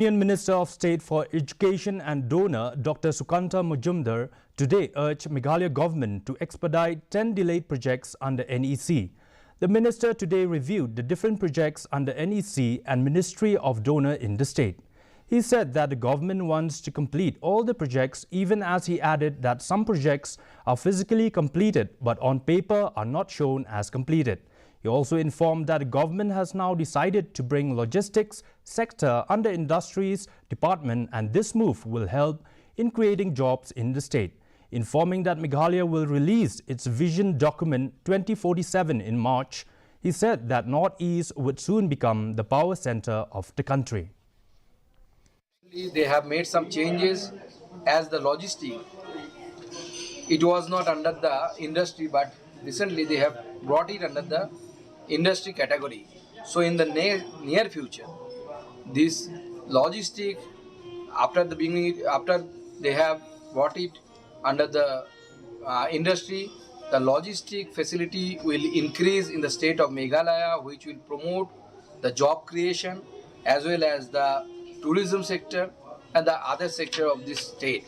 Union Minister of State for Education and Donor Dr. Sukanta Majumdar today urged Meghalaya government to expedite 10 delayed projects under NEC. The minister today reviewed the different projects under NEC and Ministry of Donor in the state. He said that the government wants to complete all the projects, even as he added that some projects are physically completed but on paper are not shown as completed. He also informed that the government has now decided to bring logistics sector under Industries Department, and this move will help in creating jobs in the state. Informing that Meghalaya will release its vision document 2047 in March, he said that Northeast would soon become the power center of the country. They have made some changes as the logistic. It was not under the industry, but recently they have brought it under the industry category. So in the near future, this logistic, after they have brought it under the industry, the logistic facility will increase in the state of Meghalaya, which will promote the job creation as well as the tourism sector and the other sector of this state.